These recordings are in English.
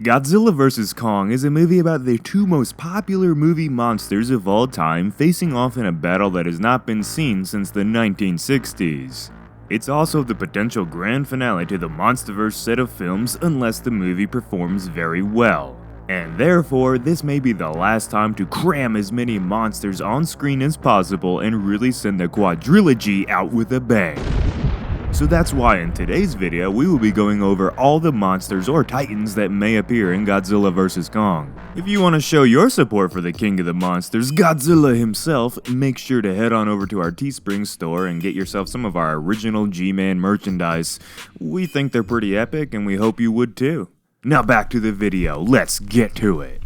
Godzilla vs. Kong is a movie about the two most popular movie monsters of all time facing off in a battle that has not been seen since the 1960s. It's also the potential grand finale to the Monsterverse set of films unless the movie performs very well. And therefore, this may be the last time to cram as many monsters on screen as possible and really send the quadrilogy out with a bang. So that's why in today's video, we will be going over all the monsters or titans that may appear in Godzilla vs. Kong. If you want to show your support for the king of the monsters, Godzilla himself, make sure to head on over to our Teespring store and get yourself some of our original G-Man merchandise. We think they're pretty epic and we hope you would too. Now back to the video, let's get to it.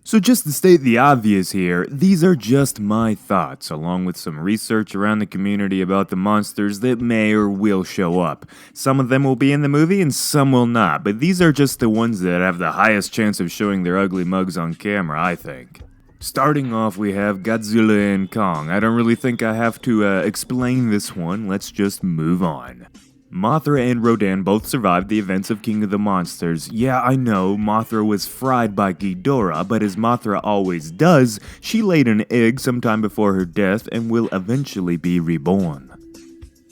So just to state the obvious here, these are just my thoughts, along with some research around the community about the monsters that may or will show up. Some of them will be in the movie and some will not, but these are just the ones that have the highest chance of showing their ugly mugs on camera, I think. Starting off, we have Godzilla and Kong. I don't really think I have to explain this one, let's just move on. Mothra and Rodan both survived the events of King of the Monsters. Yeah, I know, Mothra was fried by Ghidorah, but as Mothra always does, she laid an egg sometime before her death and will eventually be reborn.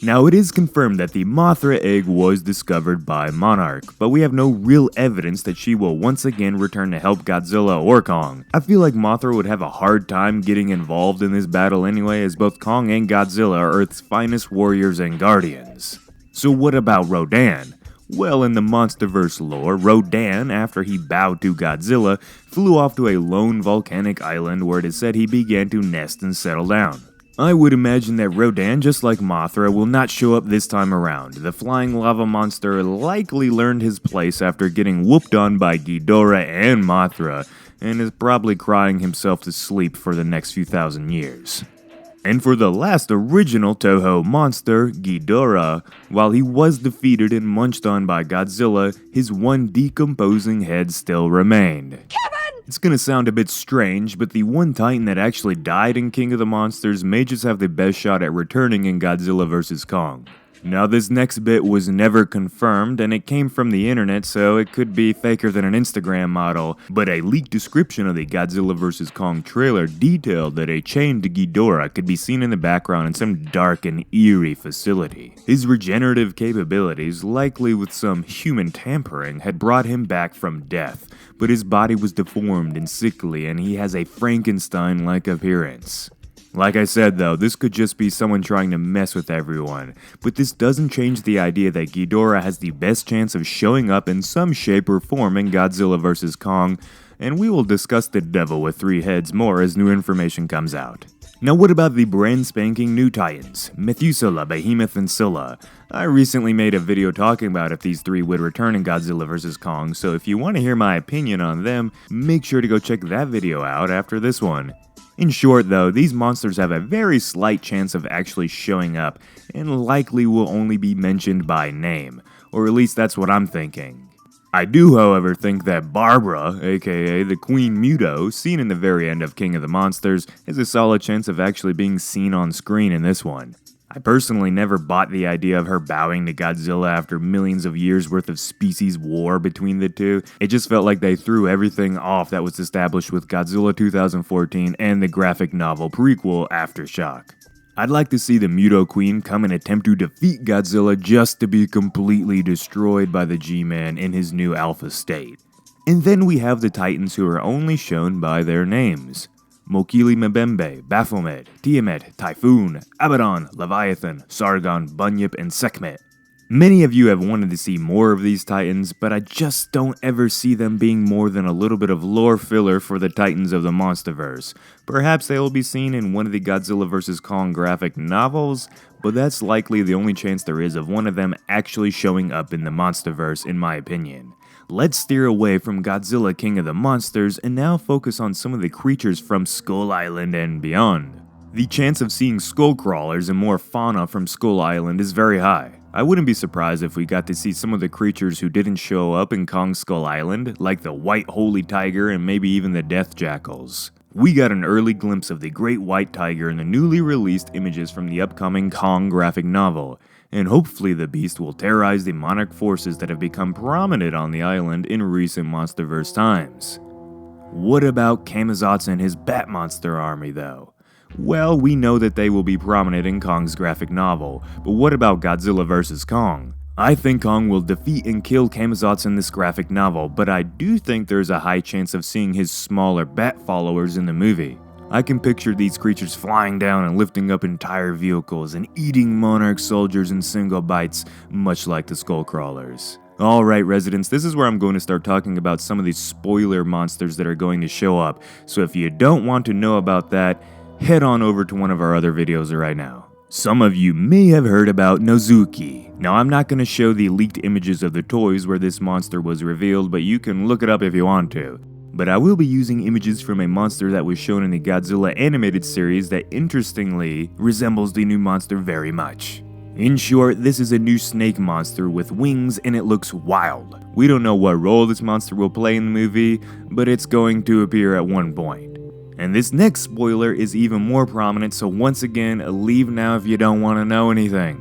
Now, it is confirmed that the Mothra egg was discovered by Monarch, but we have no real evidence that she will once again return to help Godzilla or Kong. I feel like Mothra would have a hard time getting involved in this battle anyway, as both Kong and Godzilla are Earth's finest warriors and guardians. So what about Rodan? Well, in the Monsterverse lore, Rodan, after he bowed to Godzilla, flew off to a lone volcanic island where it is said he began to nest and settle down. I would imagine that Rodan, just like Mothra, will not show up this time around. The flying lava monster likely learned his place after getting whooped on by Ghidorah and Mothra, and is probably crying himself to sleep for the next few thousand years. And for the last original Toho monster, Ghidorah, while he was defeated and munched on by Godzilla, his one decomposing head still remained. Kevin! It's gonna sound a bit strange, but the one titan that actually died in King of the Monsters may just have the best shot at returning in Godzilla vs. Kong. Now this next bit was never confirmed and it came from the internet, so it could be faker than an Instagram model, but a leaked description of the Godzilla vs. Kong trailer detailed that a chained Ghidorah could be seen in the background in some dark and eerie facility. His regenerative capabilities, likely with some human tampering, had brought him back from death, but his body was deformed and sickly and he has a Frankenstein-like appearance. Like I said though, this could just be someone trying to mess with everyone, but this doesn't change the idea that Ghidorah has the best chance of showing up in some shape or form in Godzilla vs. Kong, and we will discuss the devil with three heads more as new information comes out. Now what about the brand spanking new titans, Methuselah, Behemoth, and Scylla? I recently made a video talking about if these three would return in Godzilla vs. Kong, so if you want to hear my opinion on them, make sure to go check that video out after this one. In short though, these monsters have a very slight chance of actually showing up, and likely will only be mentioned by name, or at least that's what I'm thinking. I do however think that Barbara, aka the Queen Muto, seen in the very end of King of the Monsters, has a solid chance of actually being seen on screen in this one. I personally never bought the idea of her bowing to Godzilla after millions of years worth of species war between the two. It just felt like they threw everything off that was established with Godzilla 2014 and the graphic novel prequel Aftershock. I'd like to see the Muto Queen come and attempt to defeat Godzilla just to be completely destroyed by the G-Man in his new alpha state. And then we have the Titans who are only shown by their names. Mokili Mbembe, Baphomet, Tiamat, Typhoon, Abaddon, Leviathan, Sargon, Bunyip, and Sekhmet. Many of you have wanted to see more of these titans, but I just don't ever see them being more than a little bit of lore filler for the titans of the Monsterverse. Perhaps they will be seen in one of the Godzilla vs. Kong graphic novels, but that's likely the only chance there is of one of them actually showing up in the Monsterverse in my opinion. Let's steer away from Godzilla King of the Monsters and now focus on some of the creatures from Skull Island and beyond. The chance of seeing skull crawlers and more fauna from Skull Island is very high. I wouldn't be surprised if we got to see some of the creatures who didn't show up in Kong Skull Island, like the White Holy Tiger and maybe even the Death Jackals. We got an early glimpse of the Great White Tiger in the newly released images from the upcoming Kong graphic novel, and hopefully the beast will terrorize the monarch forces that have become prominent on the island in recent MonsterVerse times. What about Camazotz and his Bat Monster army though? Well, we know that they will be prominent in Kong's graphic novel, but what about Godzilla vs. Kong? I think Kong will defeat and kill Camazotz in this graphic novel, but I do think there's a high chance of seeing his smaller bat followers in the movie. I can picture these creatures flying down and lifting up entire vehicles and eating Monarch soldiers in single bites, much like the Skullcrawlers. Alright residents, this is where I'm going to start talking about some of these spoiler monsters that are going to show up, so if you don't want to know about that, head on over to one of our other videos right now. Some of you may have heard about Zuki. Now I'm not going to show the leaked images of the toys where this monster was revealed, but you can look it up if you want to. But I will be using images from a monster that was shown in the Godzilla animated series that interestingly resembles the new monster very much. In short, this is a new snake monster with wings and it looks wild. We don't know what role this monster will play in the movie, but it's going to appear at one point. And this next spoiler is even more prominent, so once again, leave now if you don't want to know anything.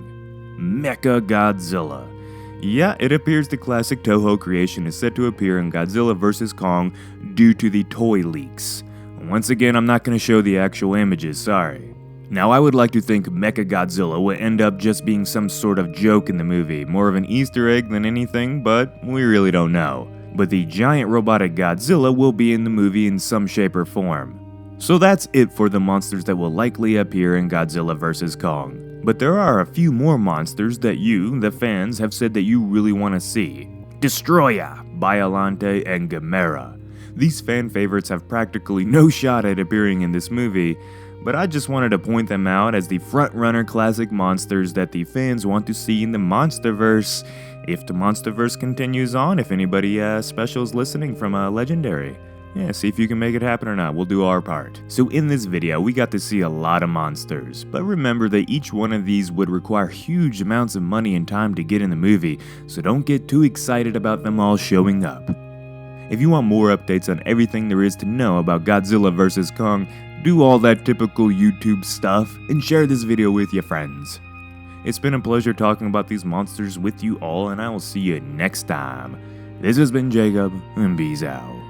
Mecha Godzilla. Yeah, it appears the classic Toho creation is set to appear in Godzilla vs. Kong due to the toy leaks. Once again, I'm not going to show the actual images, sorry. Now I would like to think Mecha Godzilla will end up just being some sort of joke in the movie, more of an Easter egg than anything, but we really don't know. But the giant robotic Godzilla will be in the movie in some shape or form. So that's it for the monsters that will likely appear in Godzilla vs. Kong. But there are a few more monsters that you, the fans, have said that you really want to see. Destroya, Biollante, and Gamera. These fan favorites have practically no shot at appearing in this movie, but I just wanted to point them out as the front-runner classic monsters that the fans want to see in the MonsterVerse, if the MonsterVerse continues on, if anybody special is listening from Legendary. Yeah, see if you can make it happen or not, we'll do our part. So in this video, we got to see a lot of monsters, but remember that each one of these would require huge amounts of money and time to get in the movie, so don't get too excited about them all showing up. If you want more updates on everything there is to know about Godzilla vs. Kong, do all that typical YouTube stuff, and share this video with your friends. It's been a pleasure talking about these monsters with you all, and I will see you next time. This has been Jacob, and peace out.